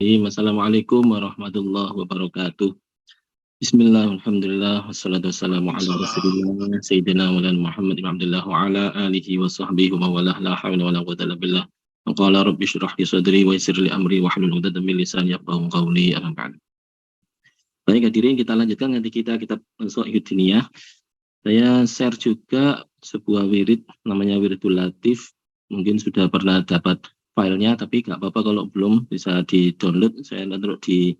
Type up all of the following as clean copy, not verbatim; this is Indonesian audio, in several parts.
Bismillahirrahmanirrahim. Assalamualaikum warahmatullahi wabarakatuh. Bismillah, alhamdulillah, wassalatu wassalamu ala rasulillah, Sayyidina Maulana Muhammad ibn Abdullah wa ala alihi wa sahbihi wa mawalah, la hawla wa la quwwata illa billah. Wa qala rabbi shrah li sadri wa yassir li amri wa hlul 'uqdatam min lisani yafqahu qawli. Amma ba'd. Baik hadirin, kita lanjutkan nanti kita kitab Shahihud Diniyah. Saya share juga sebuah wirid namanya Wiridul Latif. Mungkin sudah pernah dapat filenya, tapi nggak apa-apa kalau belum, bisa di-download. Saya taruh di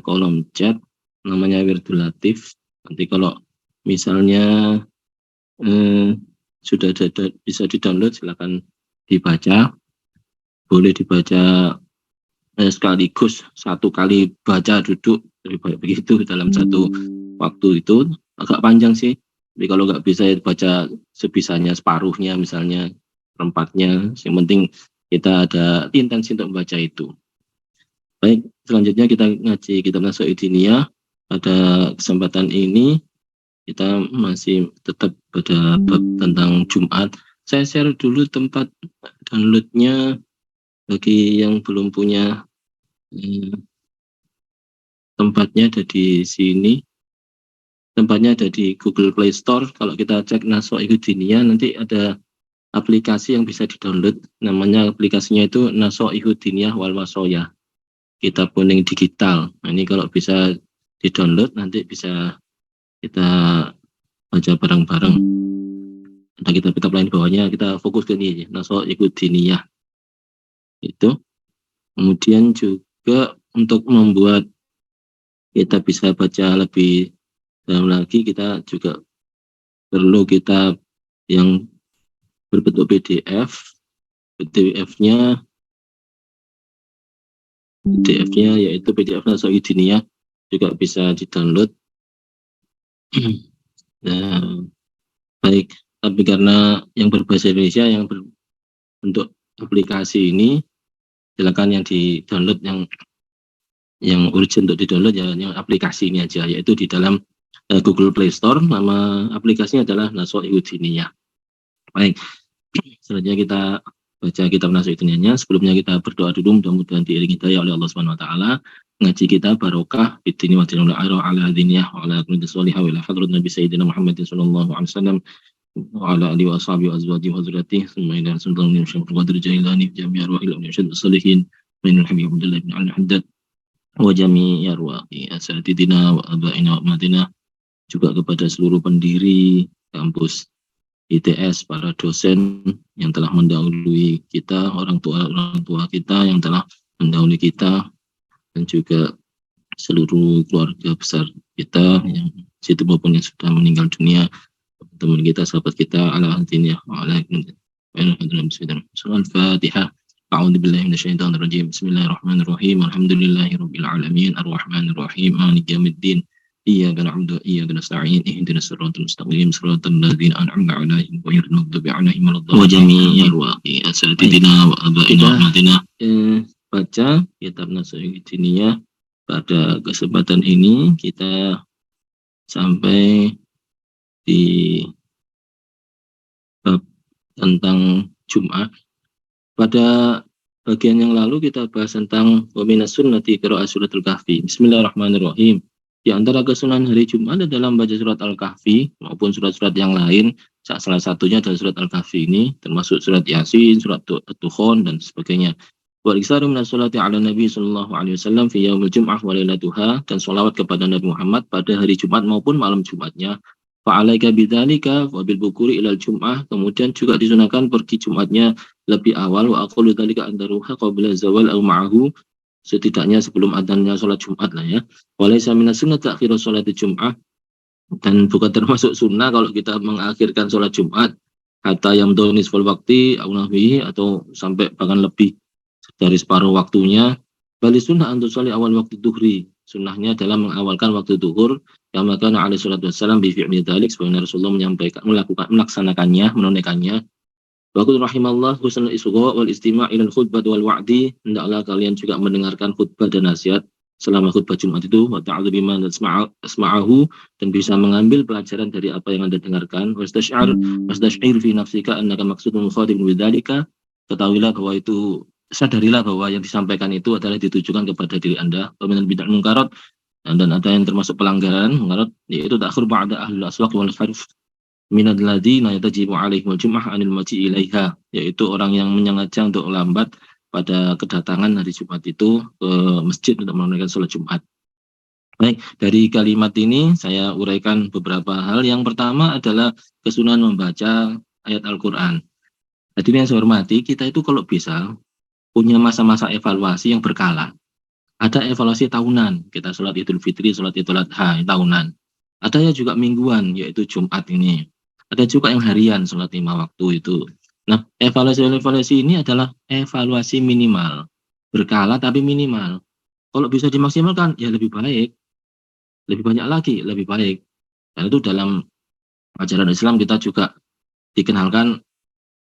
kolom chat, namanya Wiridul Latif. Nanti kalau misalnya sudah bisa di-download, silakan dibaca. Boleh dibaca sekaligus, satu kali baca duduk, lebih baik begitu dalam satu waktu. Itu agak panjang sih, tapi kalau nggak bisa ya baca sebisanya, separuhnya misalnya, perempatnya. Yang penting kita ada intensi untuk membaca itu. Baik, selanjutnya kita ngaji kitab Shahihud Diniyah. Pada kesempatan ini kita masih tetap pada bab tentang Jumat. Saya share dulu tempat downloadnya bagi yang belum punya. Tempatnya ada di sini. Tempatnya ada di Google Play Store. Kalau kita cek Shahihud Diniyah, nanti ada aplikasi yang bisa di-download. Namanya aplikasinya itu Shahihud Diniyah wal Wasoyah, kitab kuning digital. Nah, ini kalau bisa di-download, nanti bisa kita baca bareng-bareng. Ada kitab-kitab lain bawahnya, kita fokus ke ini aja, Shahihud Diniyah. Itu. Kemudian juga untuk membuat kita bisa baca lebih dalam lagi, kita juga perlu kitab yang berbentuk PDF. PDF-nya yaitu PDF Shahihud Diniyah, juga bisa di-download. Nah, baik, tapi karena yang berbahasa Indonesia, yang berbentuk aplikasi ini, silakan yang di-download, yang urgent untuk di-download ya, yang aplikasi ini aja, yaitu di dalam Google Play Store. Nama aplikasinya adalah Shahihud Diniyah. Baik, selanjutnya kita baca kitab Shahihud Diniyah. Sebelumnya kita berdoa dulu, mudah-mudahan diiringi hidayah oleh Allah Subhanahu wa taala. Ngaji kita barokah bidini wa dinul akhirah ala diniyah wa ala kulli sholihah wa ila hadrat Nabi Sayyidina Muhammadin sallallahu alaihi wasallam wa ala alihi wa ashabihi wa azwajihi wa dzurriyyatihi summa ila rasulillah syaikhul qadir jailani jami'ar wahil wa syad salihin min al-habib Abdullah bin al-Haddad wa jami'ar waqi asatidina wa abaina wa umatina, juga kepada seluruh pendiri kampus ITS, para dosen yang telah mendahului kita, orang tua kita yang telah mendahului kita, dan juga seluruh keluarga besar kita yang situ maupun yang sudah meninggal dunia, teman kita, sahabat kita, ala diniyah wa ala Al-Fatihah. A'udzubillahi minasyaitonir rajim. Bismillahirrahmanirrahim. Alhamdulillahirabbil alamin, arrahmanir rahim, maliki yaumiddin. Iyyaka na'budu wa iyyaka nasta'in. Ihdinas siratal mustaqim, siratal ladzina an'amta 'alaihim ghairil maghdubi 'alaihim waladdallin. Wa jami'il waqi asatidina wa abaina wa umatina. Baca kitab Shahihud Diniyah. Pada kesempatan ini kita sampai di bab tentang Jumat. Pada bagian yang lalu kita bahas tentang wa minas sunnati qira'ah suratul kahfi. Bismillahirrahmanirrahim. Di antara kesunahan hari Jumat adalah membaca surat Al-Kahfi maupun surat-surat yang lain. Salah satunya adalah surat Al-Kahfi ini, termasuk surat Yasin, surat At-Dukhan dan sebagainya. Wa iksaru minas sholati ala Nabi sallallahu alaihi wasallam fi yaumil jum'ah wa lailatuha, dan sholawat kepada Nabi Muhammad pada hari Jumat maupun malam Jumatnya. Fa alaika bidzalika wa bil bukuri ilal jum'ah, kemudian juga disunahkan pergi Jumatnya lebih awal. Wa aqulu dzalika andaruha qabla zawal aw ma'ahu, setidaknya sebelum adanya sholat Jumat lah ya. Walaysa minas sunnah ta'khir sholat Jum'ah, dan bukan termasuk sunnah kalau kita mengakhirkan sholat Jumat hatta yamdhu nisful waqti aw nahwihi, atau sampai bahkan lebih dari separuh waktunya. Bali sunnah antu sholli awal waktu duhri, sunnahnya adalah mengawalkan waktu duhur, yang makana alaihi salatu wassalam bi fi'li dzalik, sebagaimana Rasulullah melaksanakannya, menunaikannya. Wa qul rahimallahu husnul isgha wal istima' ilal khutbah wal wa'di, hendaklah kalian juga mendengarkan khutbah dan nasihat selama khutbah Jumat itu, wa ta'adzu bima tasma'ahu, dan bisa mengambil pelajaran dari apa yang Anda dengarkan. Wastash'ir fi nafsika annaka maqsudun mukhadibun bidzalika, ketahuilah bahwa itu sadarilah bahwa yang disampaikan itu adalah ditujukan kepada diri Anda. Peminat bid'ah munkarat, dan ada yang termasuk pelanggaran munkarat, yaitu ta'khir ba'da ahlul aswaq wal harf minal ladzina yatajibu alaihimul jum'ah anil maji'i ilaiha, yaitu orang yang menyengaja untuk lambat pada kedatangan hari Jumat itu ke masjid untuk menunaikan sholat Jumat. Baik, dari kalimat ini saya uraikan beberapa hal. Yang pertama adalah kesunahan membaca ayat Al-Quran. Hadirin yang saya hormati, kita itu kalau bisa punya masa-masa evaluasi yang berkala. Ada evaluasi tahunan, kita sholat Idul Fitri, sholat Idul Adha, tahunan. Ada yang juga mingguan, yaitu Jumat ini. Ada juga yang harian, sholat 5 waktu itu. Nah, evaluasi ini adalah evaluasi minimal. Berkala tapi minimal. Kalau bisa dimaksimalkan, ya lebih baik. Lebih banyak lagi, lebih baik. Dan itu dalam ajaran Islam kita juga dikenalkan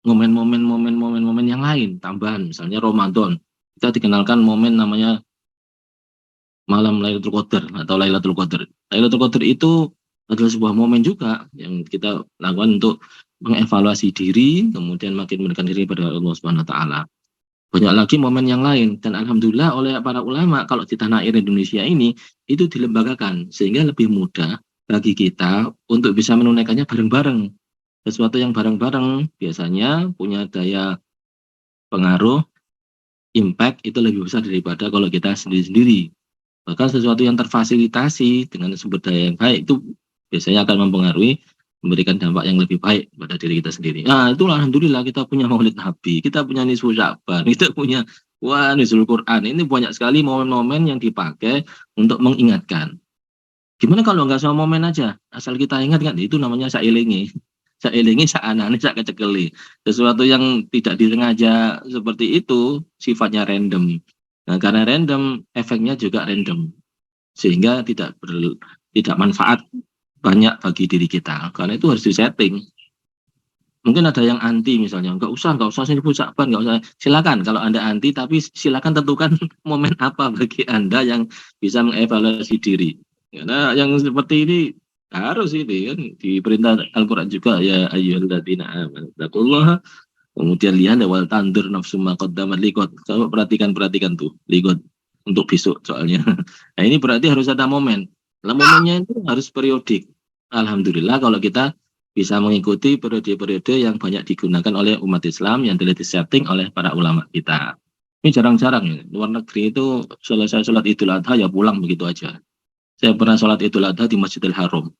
momen-momen yang lain, tambahan. Misalnya Ramadan, kita dikenalkan momen namanya malam Lailatul Qadar atau Lailatul Qadar. Lailatul Qadar itu adalah sebuah momen juga yang kita lakukan untuk mengevaluasi diri, kemudian makin mendekatkan diri pada Allah Subhanahu wa taala. Banyak lagi momen yang lain, dan alhamdulillah oleh para ulama kalau di tanah air Indonesia ini itu dilembagakan sehingga lebih mudah bagi kita untuk bisa menunaikannya bareng-bareng. Sesuatu yang bareng-bareng biasanya punya daya pengaruh, impact itu lebih besar daripada kalau kita sendiri-sendiri. Bahkan sesuatu yang terfasilitasi dengan sumber daya yang baik itu biasanya akan mempengaruhi, memberikan dampak yang lebih baik pada diri kita sendiri. Nah, itulah alhamdulillah kita punya Maulid Nabi, kita punya Nisfu Sya'ban, kita punya Nuzul Quran. Ini banyak sekali momen-momen yang dipakai untuk mengingatkan. Gimana kalau nggak sama momen aja, asal kita ingat kan, itu namanya sailingi. Sailingi, saanane, sak kecekeli. Sesuatu yang tidak disengaja seperti itu sifatnya random. Nah, karena random, efeknya juga random. Sehingga tidak manfaat banyak bagi diri kita. Karena itu harus disetting. Mungkin ada yang anti misalnya, nggak usah sini Sya'ban, nggak usah. Silakan kalau Anda anti, tapi silakan tentukan momen apa bagi Anda yang bisa mengevaluasi diri. Karena yang seperti ini harus ini kan diperintah Al-Quran juga, ya ayyuhalladzina amanu taqullaha. Kemudian lihat wal tandur nafsu ma qaddamat liqad. Coba perhatikan tuh liqad untuk besok soalnya. Nah, ini berarti harus ada momen. Nah, momennya itu harus periodik. Alhamdulillah kalau kita bisa mengikuti periode-periode yang banyak digunakan oleh umat Islam yang telah disetting oleh para ulama kita. Ini jarang-jarang ya. Luar negeri itu selesai sholat Idul Adha ya pulang begitu aja. Saya pernah sholat Idul Adha di Masjidil Haram.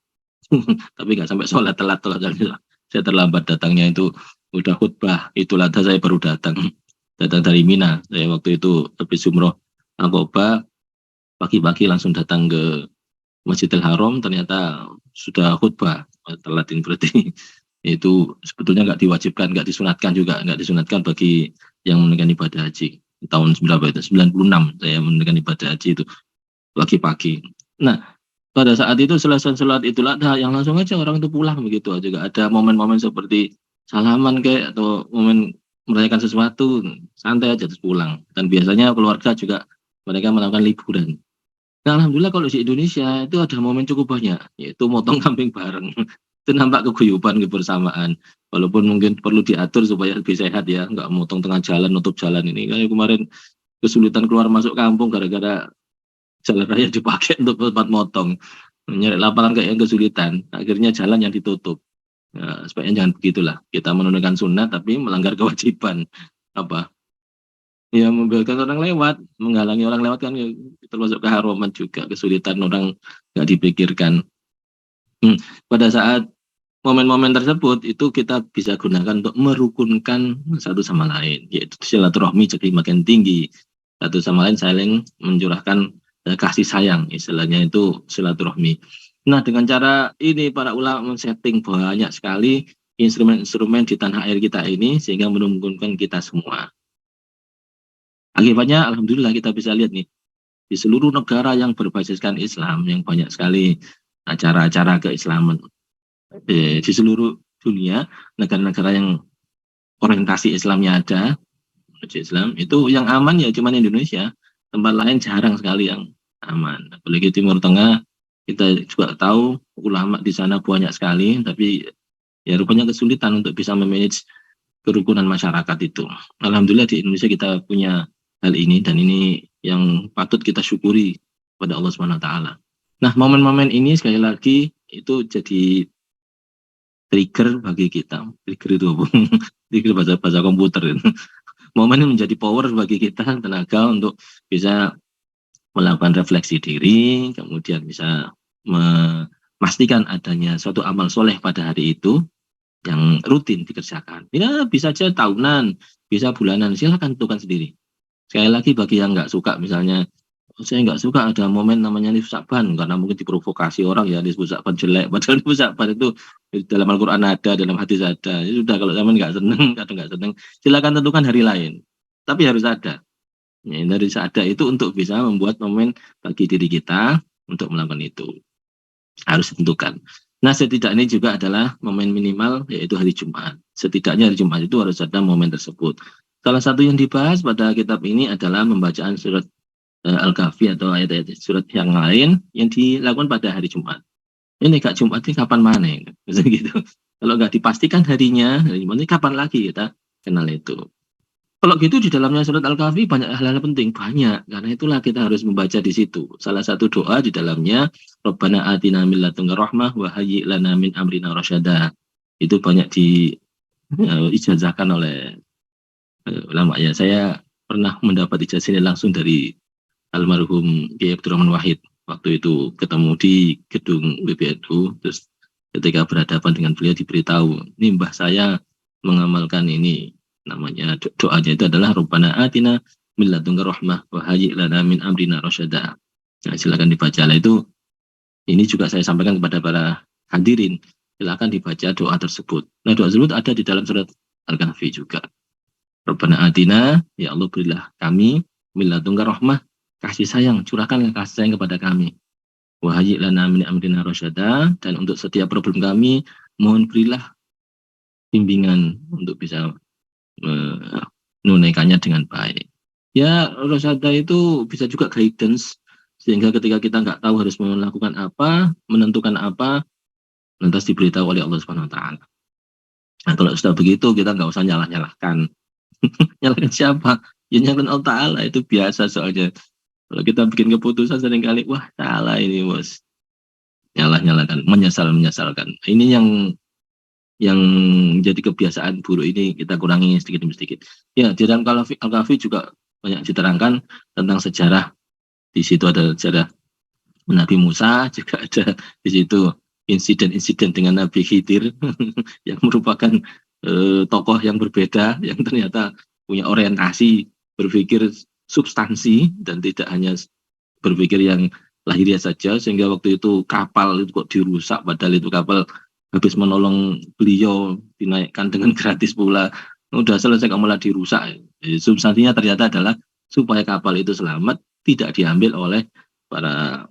Tapi nggak sampai sholat telat. Saya terlambat datangnya, itu udah khutbah Idul Adha saya baru datang dari Mina. Saya waktu itu habis umroh Aqobah, pagi-pagi langsung datang ke Masjidil Haram, ternyata sudah khutbah. Telat ini berarti itu sebetulnya nggak diwajibkan, nggak disunatkan bagi yang menunaikan ibadah haji. Tahun berapa itu? 96 saya menunaikan ibadah haji itu pagi-pagi. Nah, pada saat itu selesai sholat Idul Adha, yang langsung aja orang itu pulang begitu aja. Juga ada momen-momen seperti salaman kayak atau momen merayakan sesuatu, santai aja terus pulang. Dan biasanya keluarga juga mereka melakukan liburan. Nah, alhamdulillah kalau di Indonesia itu ada momen cukup banyak, yaitu motong kambing bareng. Itu nampak keguyuban, kebersamaan. Walaupun mungkin perlu diatur supaya lebih sehat ya, nggak motong tengah jalan, nutup jalan ini. Kayak kemarin kesulitan keluar masuk kampung gara-gara jalan raya dipakai untuk tempat motong. Nyari lapangan kayak yang kesulitan, akhirnya jalan yang ditutup. Nah, sebaiknya jangan begitulah. Kita menunaikan sunnah tapi melanggar kewajiban. Apa? Ya membiarkan orang lewat, menghalangi orang lewat kan ya, termasuk keharuman juga, kesulitan orang nggak dipikirkan. Pada saat momen-momen tersebut itu kita bisa gunakan untuk merukunkan satu sama lain, yaitu silaturahmi jadi makin tinggi, satu sama lain saling mencurahkan kasih sayang, istilahnya itu silaturahmi. Nah, dengan cara ini para ulama men-setting banyak sekali instrumen-instrumen di tanah air kita ini sehingga menguntungkan kita semua. Akibatnya alhamdulillah kita bisa lihat nih, di seluruh negara yang berbasiskan Islam, yang banyak sekali acara-acara keislaman di seluruh dunia, negara-negara yang orientasi Islamnya ada, Islam itu yang aman ya cuman Indonesia. Tempat lain jarang sekali yang aman. Apalagi Timur Tengah, kita juga tahu ulama di sana banyak sekali, tapi ya rupanya kesulitan untuk bisa memanage kerukunan masyarakat itu. Alhamdulillah di Indonesia kita punya hal ini, dan ini yang patut kita syukuri pada Allah Subhanahu wa taala. Nah, momen-momen ini sekali lagi itu jadi trigger bagi kita. Trigger itu apa? Trigger bahasa komputer. Momen ini menjadi power bagi kita, tenaga untuk bisa melakukan refleksi diri, kemudian bisa memastikan adanya suatu amal soleh pada hari itu yang rutin dikerjakan. Ya bisa aja tahunan, bisa bulanan, silakan tentukan sendiri. Sekali lagi bagi yang nggak suka, misalnya saya nggak suka ada momen namanya nisfu Sa'ban karena mungkin diprovokasi orang ya, nisfu Sa'ban jelek, padahal nisfu Sa'ban itu dalam Al-Quran ada, dalam hadis ada. Ya sudah, kalau zaman nggak seneng, kadang nggak seneng, silakan tentukan hari lain. Tapi harus ada. Ya, dari ada itu untuk bisa membuat momen bagi diri kita untuk melakukan itu. Harus ditentukan. Nah, setidaknya juga adalah momen minimal, yaitu hari Jumat. Setidaknya hari Jumat itu harus ada momen tersebut. Salah satu yang dibahas pada kitab ini adalah pembacaan surat Al-Kahfi atau ayat-ayat surat yang lain yang dilakukan pada hari Jumat. Ini Kak, Jumat ini kapan mana? Gitu. Kalau nggak dipastikan harinya, hari Jumat ini kapan lagi kita kenal itu. Kalau gitu di dalamnya surat Al-Kahfi banyak hal-hal penting, banyak. Karena itulah kita harus membaca di situ. Salah satu doa di dalamnya, Rabbana atina min ladunka rahmah wa hayyi lana min amrina rasyada. Itu banyak diijazahkan oleh ulama ya. Saya pernah mendapat ijazah ini langsung dari almarhum Kiai Abdurrahman Wahid. Waktu itu ketemu di gedung PBNU, terus ketika berhadapan dengan beliau diberitahu, ini mbah saya mengamalkan ini, namanya doanya itu adalah Rabbana atina min ladunka rahmah wa hayyi lana min amrina rasyada. Nah, silakan dibaca. Itu ini juga saya sampaikan kepada para hadirin, silakan dibaca doa tersebut. Nah, doa tersebut ada di dalam surat Al-Kahfi juga. Rabbana atina, ya Allah berilah kami min ladunka rahmah, kasih sayang, curahkan kasih sayang kepada kami. Wa hayyi lana min amrina rasyada, dan untuk setiap problem kami mohon berilah bimbingan untuk bisa menunaikannya dengan baik. Ya, rasyada itu bisa juga guidance, sehingga ketika kita nggak tahu harus melakukan apa, menentukan apa, lantas diberitahu oleh Allah Subhanahu wa taala. Nah, kalau sudah begitu kita nggak usah nyalah-nyalahkan. Nyalahkan siapa? Ya nyalahkan Allah Ta'ala, itu biasa soalnya. Kalau kita bikin keputusan seringkali, wah salah ini bos. Nyalah-nyalahkan, menyesalkan. Ini yang menjadi kebiasaan buruk ini kita kurangi sedikit demi sedikit. Ya, di dalam Al-Kahfi juga banyak diterangkan tentang sejarah. Di situ ada sejarah Nabi Musa, juga ada di situ insiden-insiden dengan Nabi Khidir yang merupakan tokoh yang berbeda, yang ternyata punya orientasi berpikir substansi dan tidak hanya berpikir yang lahiriah saja, sehingga waktu itu kapal itu kok dirusak, padahal itu kapal habis menolong beliau dinaikkan dengan gratis pula, udah selesai kok malah dirusak. Substansinya ternyata adalah supaya kapal itu selamat, tidak diambil oleh para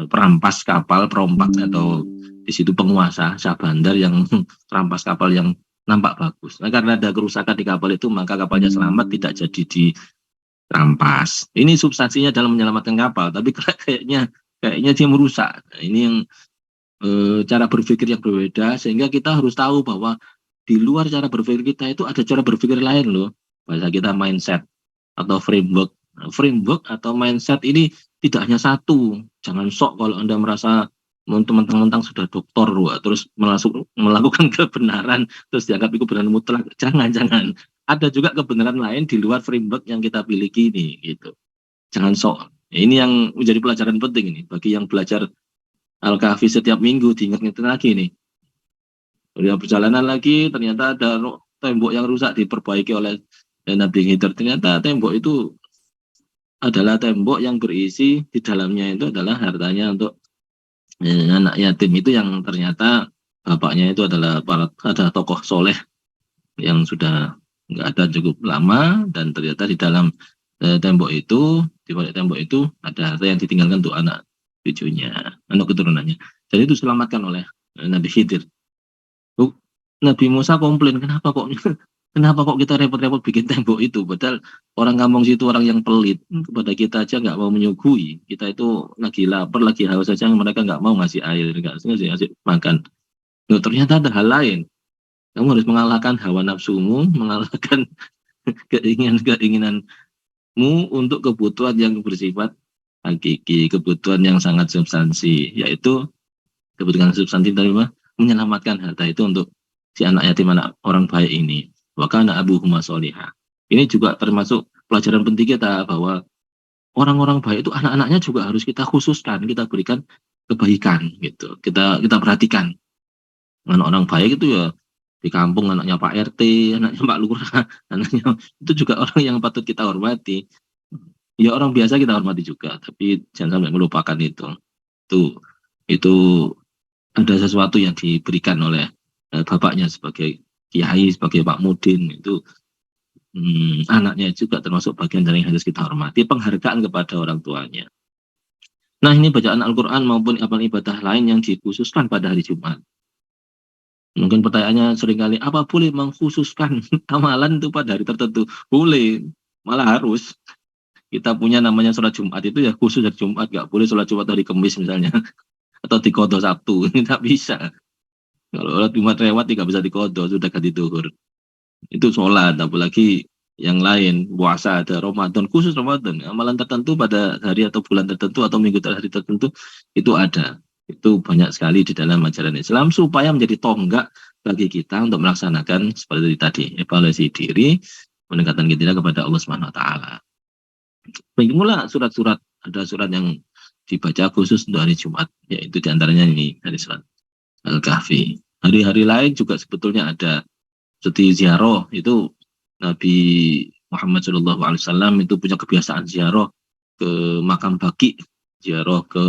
perampas kapal, perompak atau di situ penguasa Syah Bandar yang rampas kapal yang nampak bagus. Nah, karena ada kerusakan di kapal itu, maka kapalnya selamat, tidak jadi dirampas. Ini substansinya dalam menyelamatkan kapal, tapi kayaknya dia merusak. Nah, ini yang cara berpikir yang berbeda, sehingga kita harus tahu bahwa di luar cara berpikir kita itu ada cara berpikir lain loh. Bahasa kita mindset atau framework. Framework atau mindset ini tidak hanya satu. Jangan sok kalau Anda merasa mentang-mentang sudah doktor, terus melakukan kebenaran, terus dianggap itu benar mutlak. Jangan. Ada juga kebenaran lain di luar framework yang kita miliki ini, gitu. Jangan sok. Ini yang menjadi pelajaran penting ini bagi yang belajar Al-Kahfi setiap minggu, diingat-ingat lagi nih. Udah perjalanan lagi, ternyata ada tembok yang rusak diperbaiki oleh Nabi Khidir. Ternyata tembok itu adalah tembok yang berisi di dalamnya itu adalah hartanya untuk anak yatim itu, yang ternyata bapaknya itu adalah ada tokoh soleh yang sudah nggak ada cukup lama, dan ternyata di dalam tembok itu, di balik tembok itu ada harta yang ditinggalkan untuk anak cucunya, anak keturunannya. Jadi itu diselamatkan oleh Nabi Khidir. Nabi Musa komplain, kenapa kok kita repot-repot bikin tembok itu, padahal orang kampung situ orang yang pelit, kepada kita aja nggak mau menyuguhi. Kita itu lagi lapar, lagi haus saja, mereka nggak mau ngasih air, nggak ngasih makan. Nah, ternyata ada hal lain. Kamu harus mengalahkan hawa nafsumu, mengalahkan keinginan-keinginanmu untuk kebutuhan yang bersifat hakiki, kebutuhan yang sangat substansi, yaitu kebutuhan substansi dari menyelamatkan harta itu untuk si anak yatim anak orang baik ini. Wa kana abuhuma sholihah. Ini juga termasuk pelajaran penting kita bahwa orang-orang baik itu anak-anaknya juga harus kita khususkan, kita berikan kebaikan gitu. Kita perhatikan. Anak orang baik itu ya di kampung anaknya Pak RT, anaknya Pak Lurah, anaknya itu juga orang yang patut kita hormati. Ya orang biasa kita hormati juga, tapi jangan sampai melupakan itu. Itu ada sesuatu yang diberikan oleh bapaknya sebagai kiai, sebagai Pak Mudin itu anaknya juga termasuk bagian dari yang harus kita hormati, penghargaan kepada orang tuanya. Nah ini bacaan Al-Quran maupun amal ibadah lain yang dikhususkan pada hari Jumat. Mungkin pertanyaannya seringkali, apa boleh mengkhususkan amalan itu pada hari tertentu? Boleh, malah harus. Kita punya namanya sholat Jumat itu ya khusus hari Jumat, nggak boleh sholat Jumat hari Kamis misalnya, atau di kodo Sabtu, nggak bisa. Kalau sholat Jumat lewat nggak bisa di kodo, sudah ganti duhur. Itu sholat, apalagi yang lain, puasa, ada Ramadan, khusus Ramadan. Amalan tertentu pada hari atau bulan tertentu atau minggu hari tertentu, itu ada. Itu banyak sekali di dalam ajaran Islam supaya menjadi tonggak bagi kita untuk melaksanakan seperti tadi, evaluasi diri, pendekatan kita kepada Allah Subhanahu wa taala. Begitulah surat-surat, ada surat yang dibaca khusus untuk hari Jumat, yaitu diantaranya ini dari surat Al-Kahfi. Hari-hari lain juga sebetulnya ada, seperti ziarah itu Nabi Muhammad SAW itu punya kebiasaan ziarah ke makam Baqi, ziarah ke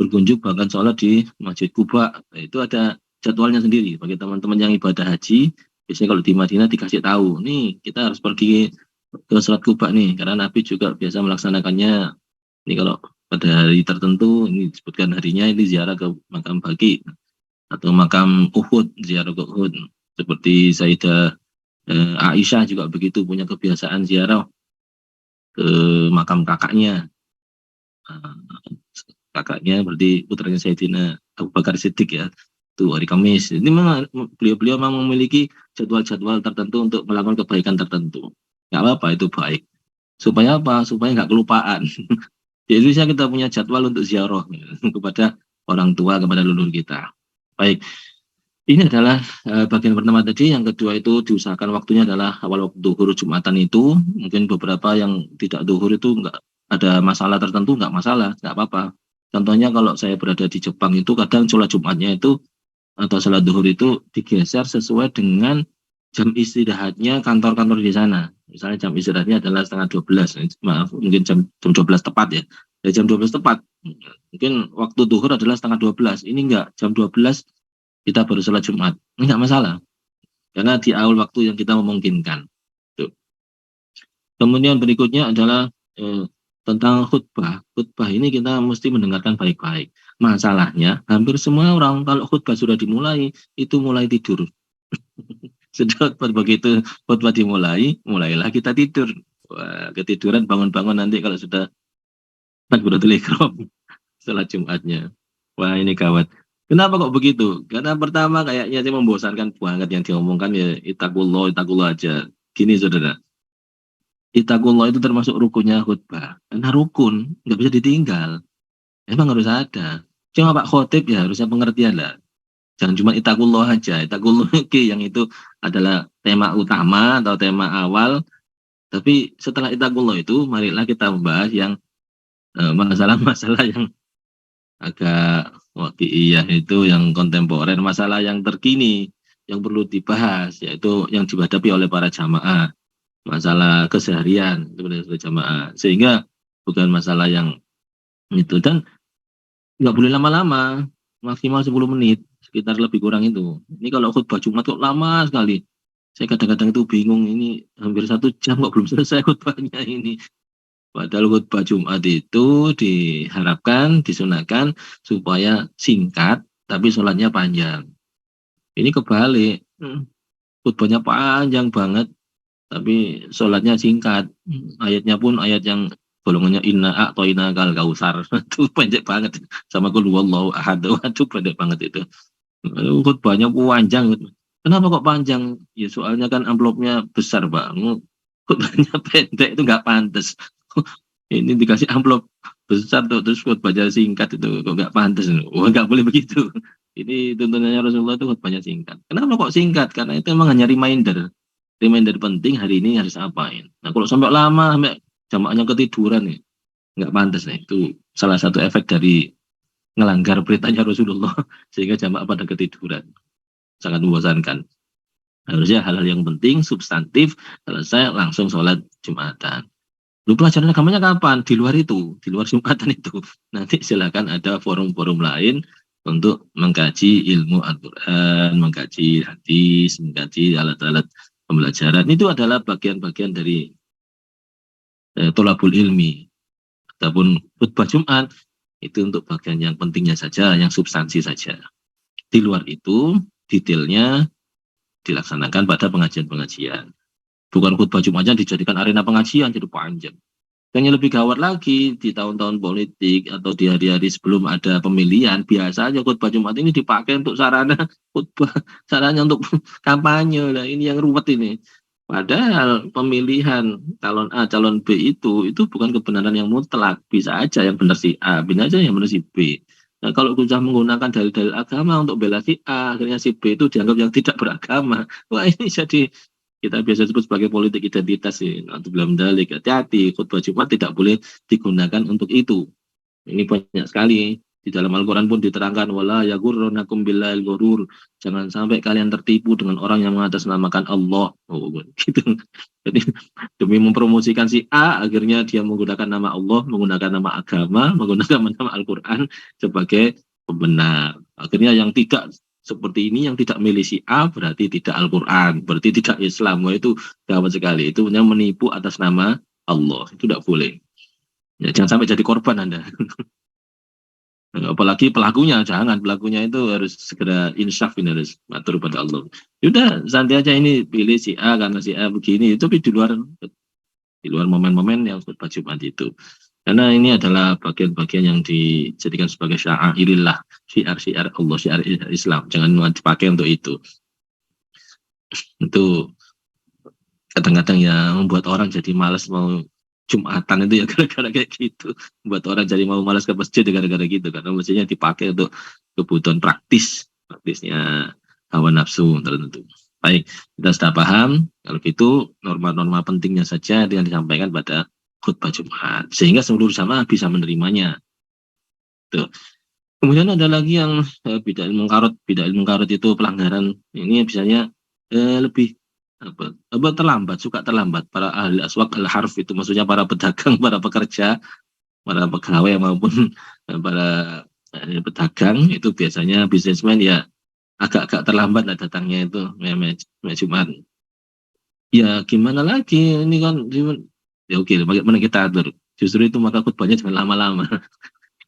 berkunjung bahkan sholat di Masjid Kuba. Nah, itu ada jadwalnya sendiri bagi teman-teman yang ibadah haji. Biasanya kalau di Madinah dikasih tahu, nih kita harus pergi ke sholat Kuba nih, karena Nabi juga biasa melaksanakannya. Ini kalau pada hari tertentu, ini disebutkan harinya, ini ziarah ke makam Baqi atau makam Uhud, ziarah ke Uhud. Seperti Sayyidah Aisyah juga begitu, punya kebiasaan ziarah ke makam kakaknya. Kakaknya berarti putranya Sayyidina Abu Bakar Siddiq ya, itu hari Kamis. Ini memang beliau-beliau memang memiliki jadwal-jadwal tertentu untuk melakukan kebaikan tertentu. Nggak apa-apa, itu baik. Supaya apa? Supaya nggak kelupaan. Di Indonesia kita punya jadwal untuk ziarah kepada orang tua, kepada leluhur kita. Baik, ini adalah bagian pertama tadi. Yang kedua itu diusahakan waktunya adalah awal waktu duhur Jumatan itu. Mungkin beberapa yang tidak duhur itu nggak ada masalah tertentu, nggak masalah, nggak apa-apa. Contohnya kalau saya berada di Jepang itu kadang sholat Jumatnya itu atau sholat duhur itu digeser sesuai dengan jam istirahatnya kantor-kantor di sana. Misalnya jam istirahatnya adalah setengah 12, maaf mungkin jam 12 tepat ya. Dari jam 12 tepat, mungkin waktu duhur adalah setengah 12. Ini enggak, jam 12 kita baru sholat Jumat. Ini enggak masalah, karena di awal waktu yang kita memungkinkan. Tuh. Kemudian berikutnya adalah tentang khutbah. Khutbah ini kita mesti mendengarkan baik-baik. Masalahnya, hampir semua orang kalau khutbah sudah dimulai, itu mulai tidur. Sudah begitu khutbah dimulai, mulailah kita tidur. Wah, ketiduran bangun-bangun nanti kalau sudah takbiratul ihram salat Jumatnya. Wah, ini gawat. Kenapa kok begitu? Karena pertama kayaknya sih membosankan banget yang diomongkan ya itakullah aja. Gini saudara, itakullah itu termasuk rukunnya khutbah. Karena rukun, nggak bisa ditinggal. Emang harus ada. Cuma Pak Khotib ya harusnya pengertian lah. Jangan cuma itakullah aja. Itakullah yang itu adalah tema utama atau tema awal. Tapi setelah itakullah itu, marilah kita membahas yang masalah-masalah yang agak waqi'iyah itu, yang kontemporer, masalah yang terkini, yang perlu dibahas, yaitu yang dihadapi oleh para jamaah. Masalah keseharian itu jamaah. Sehingga bukan masalah yang itu. Dan nggak boleh lama-lama, maksimal 10 menit, sekitar lebih kurang itu. Ini kalau khutbah Jumat kok lama sekali. Saya kadang-kadang itu bingung, ini hampir 1 jam kok belum selesai khutbahnya ini. Padahal khutbah Jumat itu diharapkan, disunahkan supaya singkat, tapi sholatnya panjang. Ini kebalik, khutbahnya panjang banget, tapi sholatnya singkat. Ayatnya pun ayat yang golongannya inna a'toina kal kausar. Itu pendek banget. Sama qul huwallahu ahad. Waduh pendek banget itu. Khutbahnya panjang. Kenapa kok panjang? Ya soalnya kan amplopnya besar banget. Khutbahnya pendek itu nggak pantas. Ini dikasih amplop besar tuh terus khutbahnya singkat itu kok nggak pantas. Wah nggak boleh begitu. Ini tuntunannya Rasulullah itu khutbahnya singkat. Kenapa kok singkat? Karena itu emang hanya reminder. Reminder penting hari ini harus apain. Nah kalau sampai lama sampai jamaahnya ketiduran nih nggak pantas nih. Itu salah satu efek dari ngelanggar perintahnya Rasulullah sehingga jamaah pada ketiduran. Sangat membosankan. Harusnya hal-hal yang penting, substantif, selesai langsung sholat Jumatan. Lu pelajaran agamanya kapan? Di luar itu, di luar Jumatan itu. Nanti silakan ada forum-forum lain untuk mengkaji ilmu Al-Quran, mengkaji hadis, mengkaji alat-alat pembelajaran. Itu adalah bagian-bagian dari tolabul ilmi. Ataupun khutbah Jumat, itu untuk bagian yang pentingnya saja, yang substansi saja. Di luar itu, detailnya dilaksanakan pada pengajian-pengajian. Bukan khutbah Jumatnya dijadikan arena pengajian, jadi panjang. Yang lebih gawat lagi, di tahun-tahun politik atau di hari-hari sebelum ada pemilihan, biasanya khutbah Jumat ini dipakai untuk sarana khutbah, sarana untuk kampanye. Nah, ini yang ruwet ini. Padahal pemilihan calon A, calon B itu bukan kebenaran yang mutlak. Bisa aja yang benar si A, bisa aja yang benar si B. Nah, kalau sudah menggunakan dalil-dalil agama untuk bela si A, akhirnya si B itu dianggap yang tidak beragama. Wah, ini jadi kita biasa sebut sebagai politik identitas sih. Atau belum dalik, hati-hati. Khutbah Jumat tidak boleh digunakan untuk itu. Ini banyak sekali. Di dalam Al-Quran pun diterangkan, wala yagurronakum billahil ghurur. Jangan sampai kalian tertipu dengan orang yang mengatasnamakan Allah. Oh, gitu. Jadi demi mempromosikan si A, akhirnya dia menggunakan nama Allah, menggunakan nama agama, menggunakan nama Al-Quran sebagai pembenar. Akhirnya yang tidak seperti ini, yang tidak milih si A, berarti tidak Al-Quran, berarti tidak Islam. Wah, itu gawat sekali. Itu yang menipu atas nama Allah. Itu tidak boleh. Ya, jangan sampai jadi korban Anda. Apalagi pelakunya, jangan pelakunya itu harus segera insaf, ini harus matur pada Allah. Sudah santai aja, ini pilih si A karena si A begini, tapi di luar momen-momen yang khutbah Jumat itu. Karena ini adalah bagian-bagian yang dijadikan sebagai syairillah, syiar-syiar Allah, syiar Islam. Jangan dipakai untuk itu. Itu kadang-kadang ya membuat orang jadi malas mau Jumatan itu ya gara-gara kayak gitu. Buat orang jadi mau malas ke masjid ya gara-gara gitu. Karena masjidnya dipakai untuk kebutuhan praktisnya hawa nafsu tertentu. Baik, kita sudah paham. Kalau gitu norma-norma pentingnya saja yang disampaikan pada khutbah Jumat. Sehingga seluruh jamaah bisa menerimanya. Tuh. Kemudian ada lagi yang bid'ah mungkarat. Bid'ah mungkarat itu pelanggaran. Ini biasanya lebih terlambat, suka terlambat. Para ahli aswak al harf itu maksudnya para pedagang, para pekerja, para pegawai maupun para pedagang itu biasanya bisnismen ya agak-agak terlambat lah datangnya itu Jumat. Ya gimana lagi ini kan ya oke, bagaimana kita atur. Justru itu maka khutbahnya jangan lama-lama.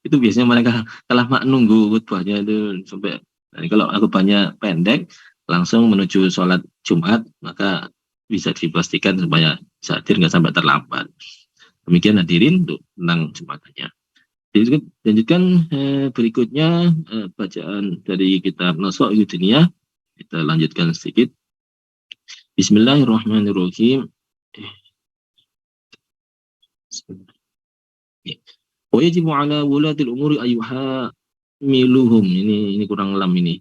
Itu biasanya mereka telah menunggu khutbahnya itu sampai kalau khutbahnya pendek langsung menuju sholat Jumat maka bisa dipastikan supaya hadir nggak sampai terlambat. Demikian hadirin untuk tentang Jumatannya. Lanjutkan berikutnya bacaan dari kitab Nasa'il Dunia. Kita lanjutkan sedikit. Bismillahirrahmanirrahim. Wajibu ala wulatil umuri ayuha miluhum. Ini kurang lam ini.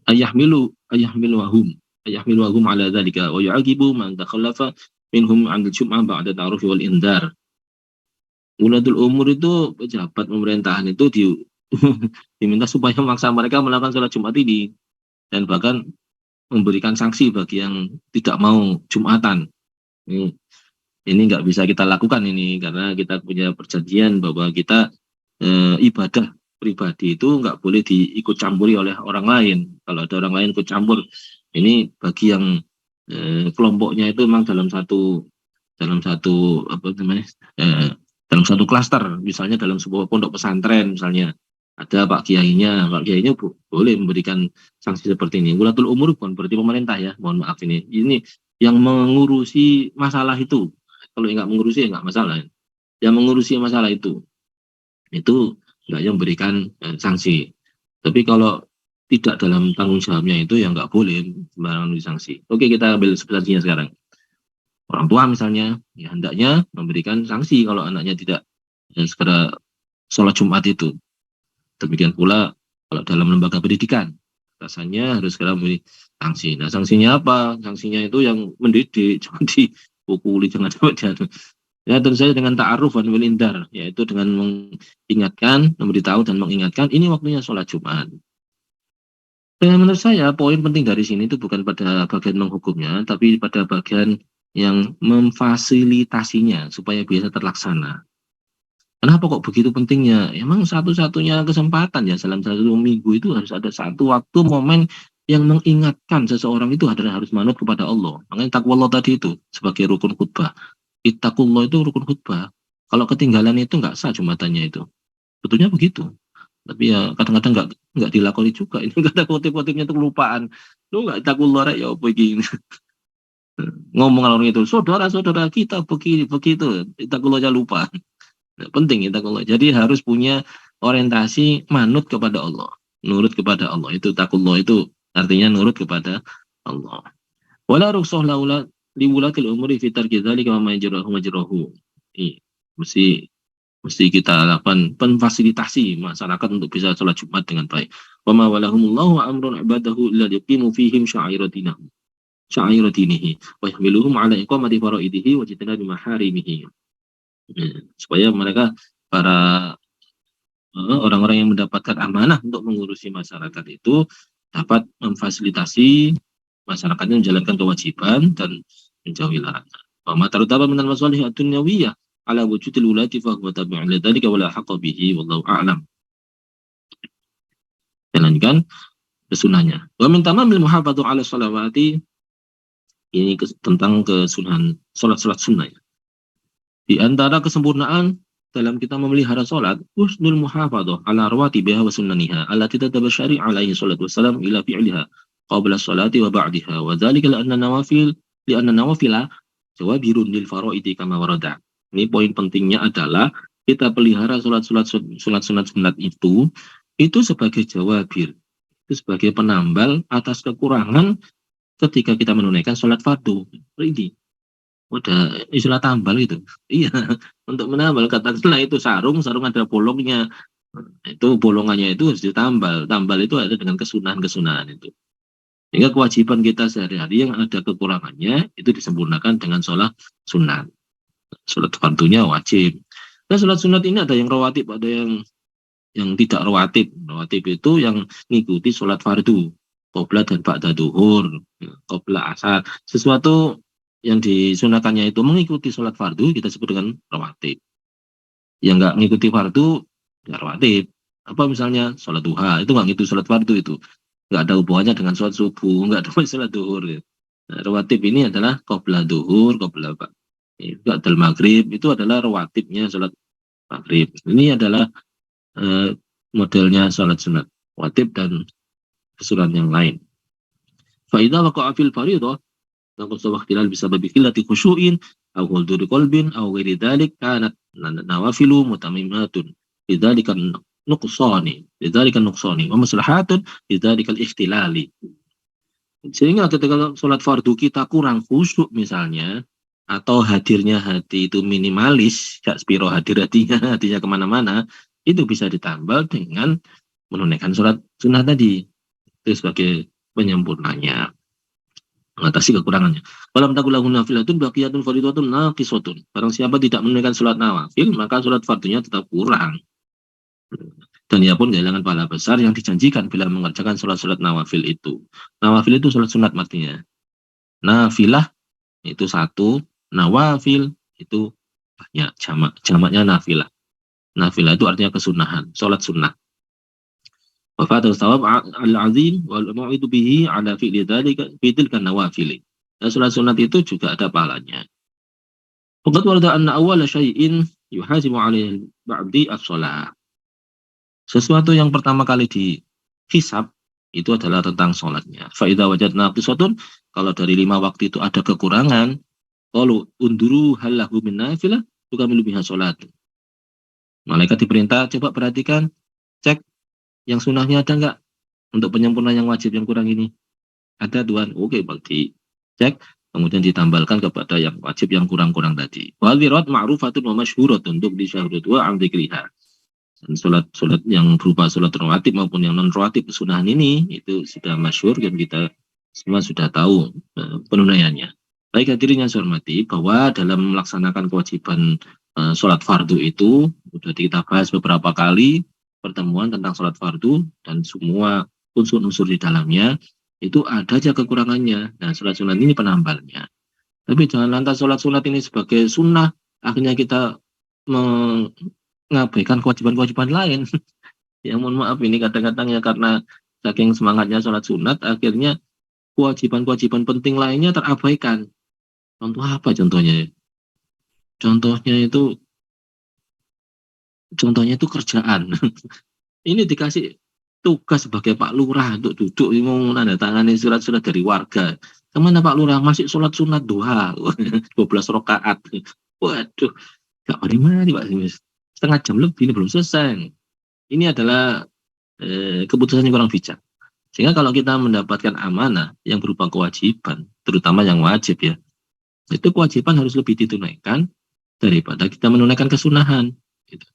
ayahmiluhum ala dzalika wa yu'aqibu man takhallafa minhum 'an al-jum'ah ba'da ta'aruf wal indar. Ulatul umur itu pejabat pemerintahan itu diminta supaya memaksa mereka melakukan sholat Jumat ini dan bahkan memberikan sanksi bagi yang tidak mau Jumatan. Ini nggak bisa kita lakukan ini karena kita punya perjanjian bahwa kita ibadah pribadi itu nggak boleh diikut campuri oleh orang lain. Kalau ada orang lain ikut campur, ini bagi yang kelompoknya itu memang dalam satu apa namanya dalam satu klaster, misalnya dalam sebuah pondok pesantren misalnya ada Pak Kiainya boleh memberikan sanksi seperti ini. Wulatul umur bukan berarti pemerintah ya, mohon maaf ini yang mengurusi masalah itu. Kalau nggak mengurusi ya nggak masalah. Yang mengurusi masalah itu nggak yang memberikan sanksi. Tapi kalau tidak dalam tanggung jawabnya itu yang nggak boleh sembarangan disanksi. Oke, kita ambil substansinya sekarang. Orang tua misalnya, ya hendaknya memberikan sanksi kalau anaknya tidak segera sholat Jumat itu. Demikian pula kalau dalam lembaga pendidikan, rasanya harus segera memberi sanksi. Nah, sanksinya apa? Sanksinya itu yang mendidik, jangan dipukuli, jangan sampai jatuh. Ya, tentu saja dengan ta'aruf dan wilindar, yaitu dengan mengingatkan, memberitahu dan mengingatkan, ini waktunya sholat Jumat. Dan menurut saya, poin penting dari sini itu bukan pada bagian menghukumnya, tapi pada bagian yang memfasilitasinya supaya bisa terlaksana. Kenapa kok begitu pentingnya? Emang satu-satunya kesempatan ya dalam satu minggu itu harus ada satu waktu momen yang mengingatkan seseorang itu adalah harus manut kepada Allah. Makanya takwallah tadi itu sebagai rukun khutbah. Ittaqullah itu rukun khutbah. Kalau ketinggalan itu nggak sah jumatannya itu. Betulnya begitu. Tapi ya kadang-kadang nggak dilakoni juga. Ini kata kutip-kutipnya itu kelupaan. Lu nggak ittaqullah rek ya apa iki? Ngomong orang itu, saudara-saudara kita begini begitu. Ittaqullah lupa. Nah, penting kita kalau jadi harus punya orientasi manut kepada Allah, nurut kepada Allah. Itu takullah itu artinya nurut kepada Allah. Wala rukhsah laula liwulatil umuri fi tarki dzalika wa majrahu majrahu. Iya, mesti mesti kita lakukan penfasilitasi masyarakat untuk bisa sholat Jumat dengan baik. Wa ma walahumullahu wa amrun ibadahu illa yuqimu fihim sya'iratina sya'iratinhi wa yahmiluhum ala iqamati faraidihi wa jitnabi maharimihi. Supaya mereka para orang-orang yang mendapatkan amanah untuk mengurusi masyarakat itu dapat memfasilitasi masyarakatnya menjalankan kewajiban dan menjauhi larangan. Wa ma tartaba minal masalih ad-dunyawiyah ala wujudil ulati fa huwa tabi'un lidzalika wala haqqa bihi wallahu a'lam. Jalankan kesunahnya. Wa min tamamil muhafadzah ala shalawati, ini tentang kesunahan salat-salat sunnah. Di antara kesempurnaan dalam kita memelihara sholat, husnul muhafadzah ala rawatibiha wa sunnaniha allati tatabasyari alaihi salatu wassalam ila fi'liha qabla sholati wa ba'diha wa dzalika li'anna nawafila jawabirun lil faraidi kama warada. Ini poin pentingnya adalah kita pelihara sholat sunat itu sebagai jawabir, itu sebagai penambal atas kekurangan ketika kita menunaikan sholat fardu. Ini udah istilah tambal itu. Iya, untuk menambal katakanlah itu sarung ada bolongnya. Itu bolongannya itu harus ditambal. Tambal itu ada dengan kesunahan-kesunahan itu. Sehingga kewajiban kita sehari-hari yang ada kekurangannya itu disempurnakan dengan sholat sunat. Sholat fardunya wajib. Nah, sholat sunat ini ada yang rawatib, ada yang tidak rawatib. Rawatib itu yang ngikuti sholat fardu, qobla dan ba'da duhur, qobla asar. Sesuatu yang disunahkannya itu mengikuti sholat fardu kita sebut dengan rawatib. Yang nggak mengikuti fardu nggak rawatib. Apa misalnya sholat duha itu nggak ngikuti sholat fardu, itu nggak ada hubungannya dengan sholat subuh, nggak ada sholat duhur. Nah, rawatib ini adalah qobla duhur, qobla ba'dal maghrib, itu adalah rawatibnya sholat maghrib. Ini adalah modelnya sholat sunat rawatib dan kesunahan yang lain. Fa idza waqa'a fil fardhah naqul sawahtilal bisa babikillati khusyu'in aw huduri qalbin aw ghairi dzalik kanat nawafilu mutammimatun lidzalikan nuqsani wa maslahatun lidzalikal ikhtilali. Sehingga ketika sholat fardu kita kurang khusyuk misalnya, atau hadirnya hati itu minimalis, gak spiro hadir hatinya kemana-mana, itu bisa ditambal dengan menunaikan sholat sunnah tadi. Itu sebagai penyempurnanya, mengatasi kekurangannya. Walam takulahu nafilatun baqiyatun fardhatun naqisatun. Barang siapa tidak menunaikan salat nawafil, maka salat fardunya tetap kurang. Dan ia pun kehilangan pahala besar yang dijanjikan bila mengerjakan salat-salat nawafil itu. Nawafil itu salat sunat artinya. Nafilah itu satu, nawafil itu banyak, jamaknya nafilah. Nafilah itu artinya kesunahan, salat sunnah. Wafatul thawab al-azim wal mau'idu bihi ala fi'li dzalika fi tilka nawafil. Dan salat sunat itu juga ada pahalanya. Faqad warada anna awwala syai'in yuhasibu 'alaihi ba'di as-shalah. Sesuatu yang pertama kali dihisab itu adalah tentang sholatnya. Fa idza wajadna qisatun, kalau dari 5 waktu itu ada kekurangan, qalu unduru hal lahu min nafilah tukamilu biha sholat. Malaikat diperintah coba perhatikan, cek yang sunahnya ada enggak? untuk penyempurnaan yang wajib yang kurang ini. Ada Tuhan, oke berarti cek, kemudian ditambalkan kepada yang wajib yang kurang-kurang tadi. Wal wirat ma'rufatun wa masyhurat untuk di syahrul dua am dzikriha. Dan sholat yang berupa sholat rawatib maupun yang non rawatib sunahan ini itu sudah masyhur dan kita semua sudah tahu penunaiannya. Baik hadirin yang saya hormati, bahwa dalam melaksanakan kewajiban sholat fardu itu sudah kita bahas beberapa kali pertemuan tentang sholat fardu dan semua unsur-unsur di dalamnya itu ada aja kekurangannya. Nah, sholat sunat ini penambalnya. Tapi jangan lantas sholat sunat ini sebagai sunnah, akhirnya kita mengabaikan kewajiban-kewajiban lain. Ya mohon maaf ini kadang-kadang ya karena saking semangatnya sholat sunat, akhirnya kewajiban-kewajiban penting lainnya terabaikan. Contoh apa contohnya? Contohnya itu kerjaan. Ini dikasih tugas sebagai Pak Lurah untuk duduk mau menandatangani surat-surat dari warga. Kemana Pak Lurah? Masih sholat sunat duha, 12 rakaat. Waduh, gak mari-mari Pak. Setengah jam lebih ini belum selesai. Ini adalah keputusan yang kurang bijak. Sehingga kalau kita mendapatkan amanah yang berupa kewajiban, terutama yang wajib ya, itu kewajiban harus lebih ditunaikan daripada kita menunaikan kesunahan. Gitu.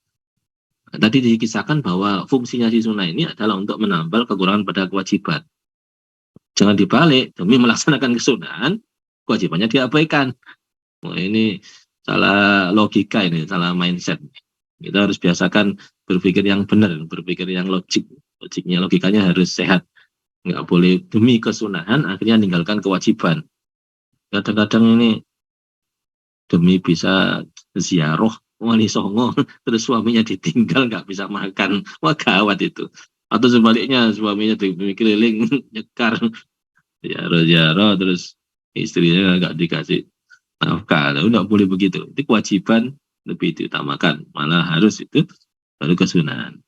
Nah, tadi dikisahkan bahwa fungsinya si sunnah ini adalah untuk menambal kekurangan pada kewajiban. Jangan dibalik, demi melaksanakan kesunahan, kewajibannya diabaikan. Oh, ini salah logika ini, salah mindset. Kita harus biasakan berpikir yang benar, berpikir yang logik. Logikanya harus sehat. Nggak boleh demi kesunahan, akhirnya meninggalkan kewajiban. Kadang-kadang ini demi bisa ziarah Wali Songo, terus suaminya ditinggal nggak bisa makan, wah gawat itu. Atau sebaliknya suaminya demi keliling nyekar ziarah terus istrinya nggak dikasih nafkah, nggak boleh begitu. Itu kewajiban lebih diutamakan, malah harus itu baru kesunahan.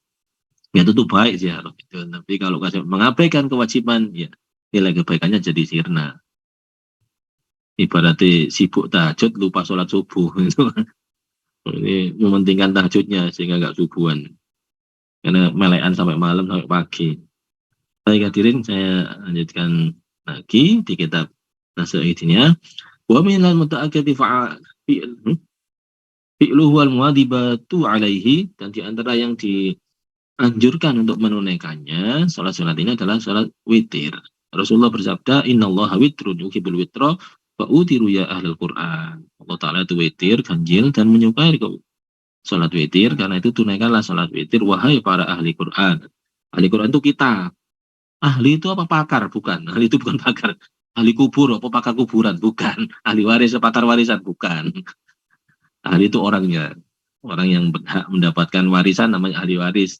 Ya tentu baik ziarah itu, tapi kalau mengabaikan kewajiban, ya nilai kebaikannya jadi sirna. Ibaratnya sibuk tahajud lupa sholat subuh itu. Ini mementingkan tahajudnya sehingga nggak subuhan karena melekan sampai malam sampai pagi. Baik hadirin, saya lanjutkan lagi di kitab nasihatnya. Wa minal muta'akkidi fi'luhu wal muadibatu alaihi, dan di antara yang dianjurkan untuk menunaikannya salat ini adalah salat witir. Rasulullah bersabda, innallaha witrun yuhibbul witra wa utiru ya ahlul Qur'an. Allah Ta'ala itu witir, ganjil dan menyukai salat witir, karena itu tunaikanlah salat witir wahai para ahli Quran. Ahli Quran itu kita. Ahli itu apa pakar? Bukan. Ahli itu bukan pakar. Ahli kubur apa pakar kuburan? Bukan. Ahli waris apa pakar warisan? Bukan. Ahli itu orangnya. Orang yang berhak mendapatkan warisan namanya ahli waris.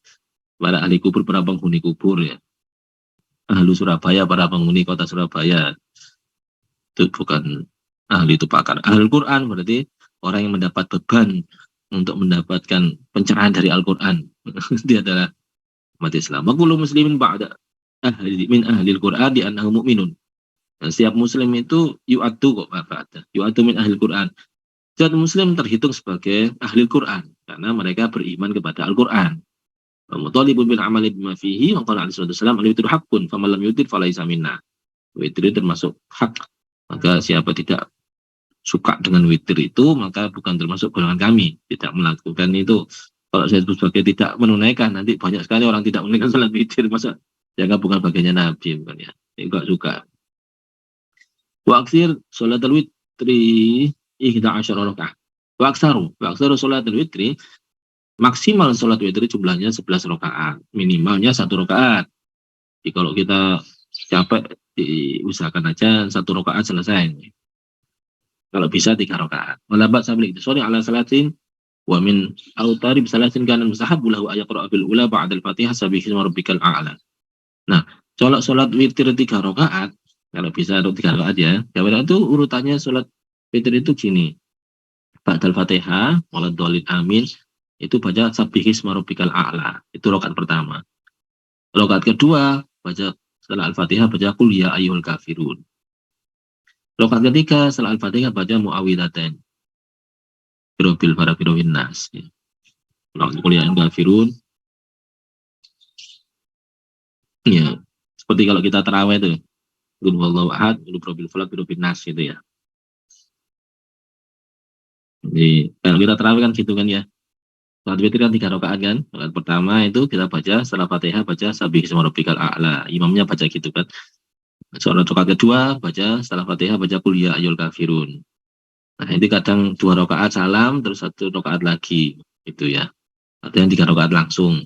Para ahli kubur, para penghuni kubur ya. Ahli Surabaya, para penghuni kota Surabaya. Itu bukan ahli, itu pakar. Ahli Quran berarti orang yang mendapat beban untuk mendapatkan pencerahan dari Al-Quran. Dia adalah umat Islam. Wa kullu muslimin ba'da min ahli Al-Quran di annahu mu'minun. Dan setiap muslim itu yu'addu kok ba'da. Yu'addu min ahli Al-Quran. Setiap muslim terhitung sebagai ahli Al-Quran karena mereka beriman kepada Al-Quran. Wa mutalibun bil amali bima fihi wa qala alaihi wasallam al-witru haqqun faman lam yutir falaisa minna. Witir termasuk hak. Maka siapa tidak suka dengan witir itu maka bukan termasuk golongan kami, tidak melakukan itu. Kalau saya sebut sebagai tidak menunaikan, nanti banyak sekali orang tidak menunaikan salat witir, masa jangan bukan bagiannya Nabi bukan ya, enggak suka. Wa aksir sholatul witri 11 rakaat. Wa aksaru sholatul witri, maksimal sholat witri jumlahnya 11 rakaat, minimalnya 1 rakaat. Jadi kalau kita capek diusahakan aja 1 rakaat selesai. Kalau bisa 3 rakaat. Walabat sablik itu. Sorry ala salatin wa min autarib salatin kanan mustahabu lahu ayaqra bil ula ba'dal Fatihah sabihi rabbikal a'la. Nah, salat witir 3 rakaat, kalau bisa 3 rakaat ya. Ya itu urutannya salat witir itu gini. Ba'dal Fatihah, walad dhalin amin, itu baca sabihi rabbikal a'la. Itu rakaat pertama. Rakaat kedua baca setelah Al-Fatihah baca qul ya ayyuhal kafirun. Rakaat ketiga setelah Al-Fatihah baca muawwidzatain. Rabbil falaq min nas. Qul ya ayyuhal kafirun. Ya. Seperti kalau kita tarawih itu, qul huwallahu ahad, qul birabbil falaq, qul birabbin nas gitu ya. Jadi kalau kita tarawih kan gitu kan ya. Salat witir kan 3 rakaat kan. Rakaat pertama itu kita baca setelah Fatihah baca Sabbihisma rabbikal a'la. Imamnya baca gitu kan. Salat rakaat kedua baca setelah Fatihah baca Qul ya ayyuhal kafirun. Nah, ini kadang 2 rakaat salam terus 1 rakaat lagi gitu ya. Ada yang 3 rakaat langsung.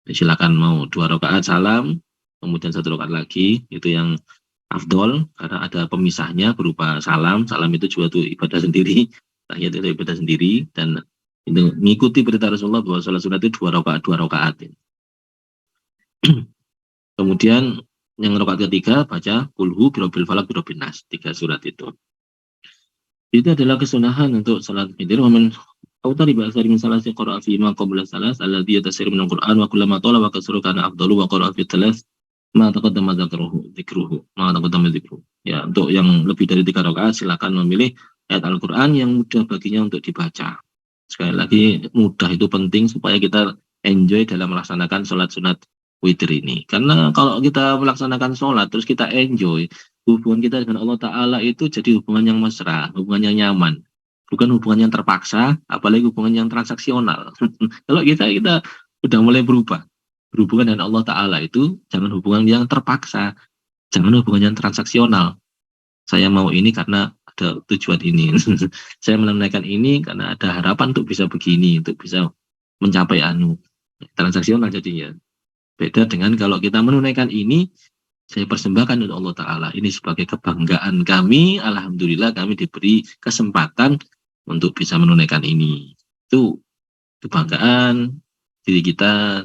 Silakan mau 2 rakaat salam kemudian 1 rakaat lagi itu yang afdol karena ada pemisahnya berupa salam. Salam itu juga tuh ibadah sendiri. Tahiyat itu ibadah sendiri dan itu mengikuti perintah Rasulullah bahwa sholat sunat itu 2 rakaat. Kemudian yang rakaat ketiga baca kulhu birabbil falaq birabbin nas, 3 surat itu. Itu adalah kesunahan untuk salat witir. Waman autari ba'sa min salasi qara'a fi ma qabla salas alladhi yatasiru min al-Qur'an wa kullama tala wa kasru kana afdalu wa qara'a fi salas ma taqaddama dzikruhu ma taqaddama dzikruhu. Ya, untuk yang lebih dari 3 rakaat silakan memilih ayat Al-Qur'an yang mudah baginya untuk dibaca. Sekali lagi mudah itu penting supaya kita enjoy dalam melaksanakan sholat sunat witir ini. Karena kalau kita melaksanakan sholat terus kita enjoy, hubungan kita dengan Allah Ta'ala itu jadi hubungan yang mesra, hubungan yang nyaman. Bukan hubungan yang terpaksa, apalagi hubungan yang transaksional. Kalau kita udah mulai berubah. Berhubungan dengan Allah Ta'ala itu jangan hubungan yang terpaksa, jangan hubungan yang transaksional. Saya mau ini karena ada tujuan ini. Saya menunaikan ini karena ada harapan untuk bisa begini, untuk bisa mencapai transaksional jadinya. Beda dengan kalau kita menunaikan ini, saya persembahkan untuk Allah Ta'ala. Ini sebagai kebanggaan kami, alhamdulillah kami diberi kesempatan untuk bisa menunaikan ini. Itu kebanggaan diri kita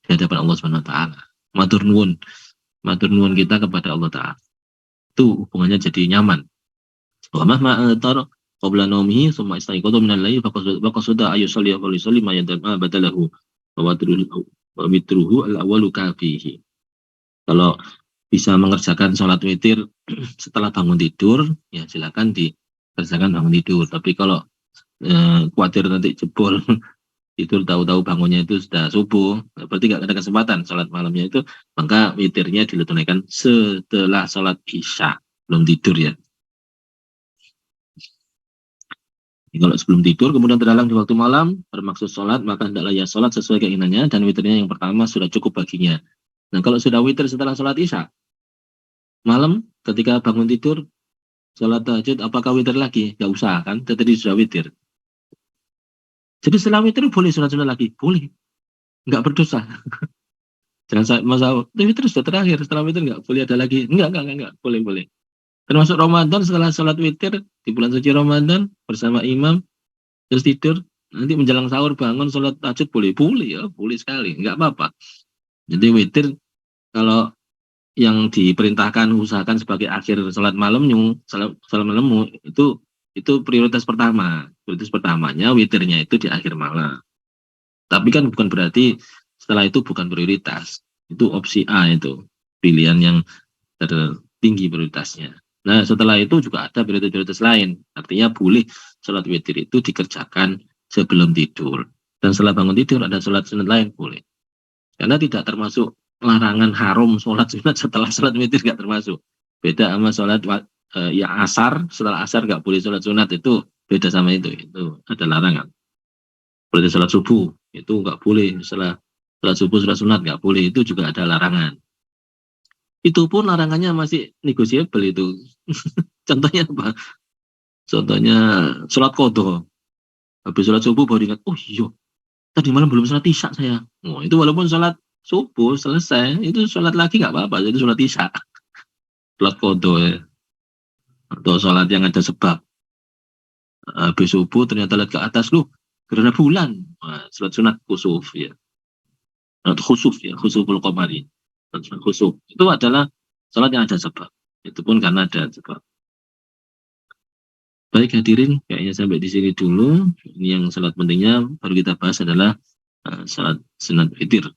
di hadapan Allah Subhanahu wa Ta'ala. Matur nuwun kita kepada Allah Ta'ala. Itu hubungannya jadi nyaman. Wa mahma tar qabla naumihi summa istayqadha min al-layli faqasada ayusalli wa yusalli ma yadama badalahu wa witruhu al-awwalu kafihi. Kalau bisa mengerjakan sholat witir setelah bangun tidur, ya silakan dikerjakan bangun tidur. Tapi kalau khawatir nanti jebol tidur tahu-tahu bangunnya itu sudah subuh, berarti nggak ada kesempatan sholat malamnya itu, maka witirnya ditunaikan setelah sholat isya, belum tidur ya. Kalau sebelum tidur kemudian terdalang di waktu malam bermaksud sholat, maka hendaklah ia sholat sesuai keinginannya dan witirnya yang pertama sudah cukup baginya. Nah kalau sudah witir setelah sholat isya, malam ketika bangun tidur sholat tahajud, apakah witir lagi? Gak usah kan, tadi sudah witir. Jadi setelah witir boleh sholat-sholat lagi? Boleh, nggak berdosa. Jangan masalah, witir sudah terakhir, setelah witir nggak boleh ada lagi. Enggak, boleh. Termasuk Ramadan setelah sholat witir di bulan suci Ramadan bersama imam terus tidur, nanti menjelang sahur bangun sholat tahajud boleh ya, boleh sekali, nggak apa-apa. Jadi witir kalau yang diperintahkan usahakan sebagai akhir sholat malammu, sholat malammu itu prioritas pertama. Prioritas pertamanya witirnya itu di akhir malam. Tapi kan bukan berarti setelah itu bukan prioritas. Itu opsi A itu, pilihan yang tertinggi prioritasnya. Nah setelah itu juga ada prioritas-prioritas lain. Artinya boleh sholat witir itu dikerjakan sebelum tidur. Dan setelah bangun tidur ada sholat sunat lain boleh. Karena tidak termasuk larangan haram sholat sunat setelah sholat witir, nggak termasuk. Beda sama sholat ya asar, setelah asar nggak boleh sholat sunat, itu beda sama itu ada larangan. Seperti sholat subuh itu nggak boleh, setelah sholat subuh sholat sunat nggak boleh, itu juga ada larangan. Itu pun larangannya masih negosiable itu. Contohnya apa? Contohnya sholat qadha. Habis sholat subuh baru ingat, oh iya, tadi malam belum sholat isya saya. Oh, itu walaupun sholat subuh selesai, itu sholat lagi nggak apa-apa, itu sholat isya. Sholat qadha ya. Atau sholat yang ada sebab. Habis subuh ternyata lihat ke atas, loh, gerhana bulan. Nah, sholat sunat khusuf ya. Khusuful qamari. Khusuf. Itu adalah sholat yang ada sebab. Itu pun karena ada sebab. Baik hadirin, kayaknya sampai di sini dulu. Ini yang salat pentingnya baru kita bahas adalah salat sunat witir.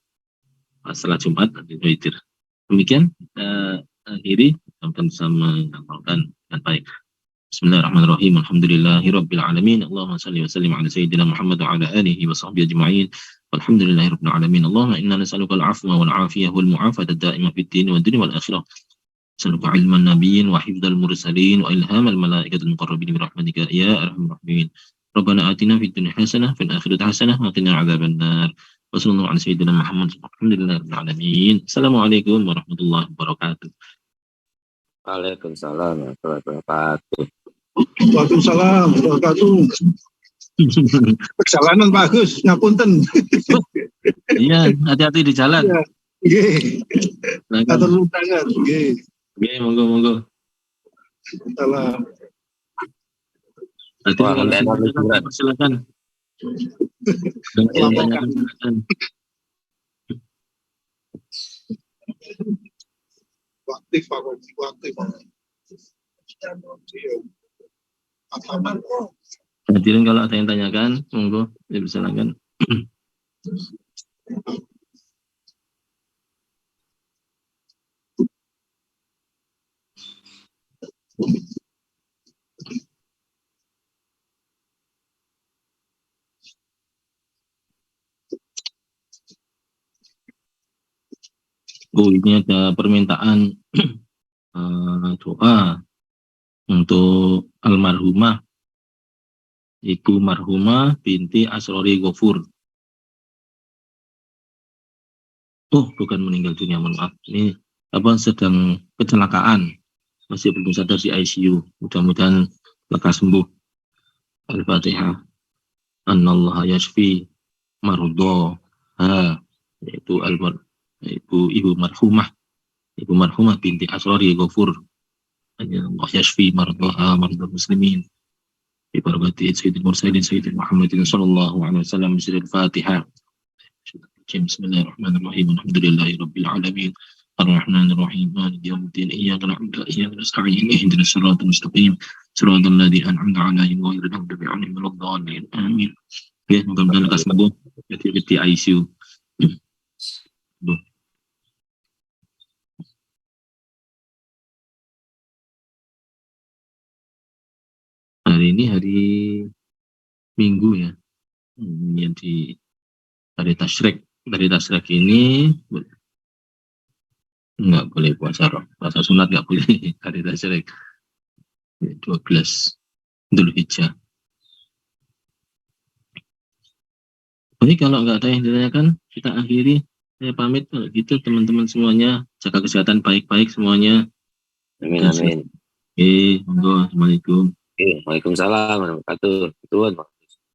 Salat Jumat dan witir. Demikian kita akhiri, sama mengamalkan dengan baik. Bismillahirrahmanirrahim. Alhamdulillahirabbil alamin. Allahumma shalli wa sallim ala sayyidina Muhammad wa ala alihi wa sahbihi ajma'in. Walhamdulillahirabbil alamin. Allahumma inna nas'aluka al-'afwa wal 'afiyah wal mu'afata ad-da'imah fid din wad dunya wal akhirah. Nas'aluka 'ilman nabiyyin wa hifdzal mursalin wa ilhamal malaikatil muqarrabin bi rahmatika ya arhamar rahimin. Rabbana atina fid dunya hasanah fil akhirati hasanah wa qina adzabannar. Wa sallallahu ala sayyidina Muhammad. Alhamdulillahirabbil alamin. Assalamualaikum warahmatullahi wabarakatuh. Waalaikumsalam warahmatullahi wabarakatuh. Waalaikumsalam warahmatullahi wabarakatuh. Perjalanan bagus, ngapunten. Iya, hati-hati di jalan. Iya. Nggih. Atur nuwun banget. Nggih. Oke, monggo. Salam. Silakan. Silakan. Aktif. Hadirin kalau ada yang tanyakan, monggo, silakan. Oh, ini ada permintaan doa untuk almarhumah Ibu marhumah binti Asrori Ghafur. Oh, bukan meninggal dunia, mohon maaf. Ini sedang kecelakaan, masih belum sadar di ICU. Mudah-mudahan lekas sembuh. Al-Fatihah. Annallaha yashfi marudhaha, yaitu Ibu marhumah binti Asrori Ghafur. Allah yashfi marudhaha marudhal muslimin. Bi barakati Sayyidil Mursalin Sayyidil Muhammadin sallallahu alaihi wasallam. Al-Fatihah. Bismillahirrahmanirrahim. Alhamdulillahirabbil alamin. Ar-Rahmanir-Rahim. Maliki yaumiddin. Iyyaka na'budu wa iyyaka nasta'in. Ihdinas siratal mustaqim. Siratal ladzina an'amta 'alaihim ghairil maghdubi 'alaihim waladdallin. Amin. Ya, mudah-mudahan lekas sembuh. Di ICU. Hari ini hari Minggu ya. Yang di hari Tasyrik. Dari Tasyrik ini nggak boleh puasa sunat, nggak boleh hari Tasyrik 12 Dzulhijjah. Baik, kalau nggak ada yang ditanyakan, kita akhiri. Saya pamit kalau gitu, teman-teman semuanya jaga kesehatan baik-baik semuanya. Amin. Oke, monggo. Assalamualaikum. Waalaikumsalam warahmatullahi wabarakatuh.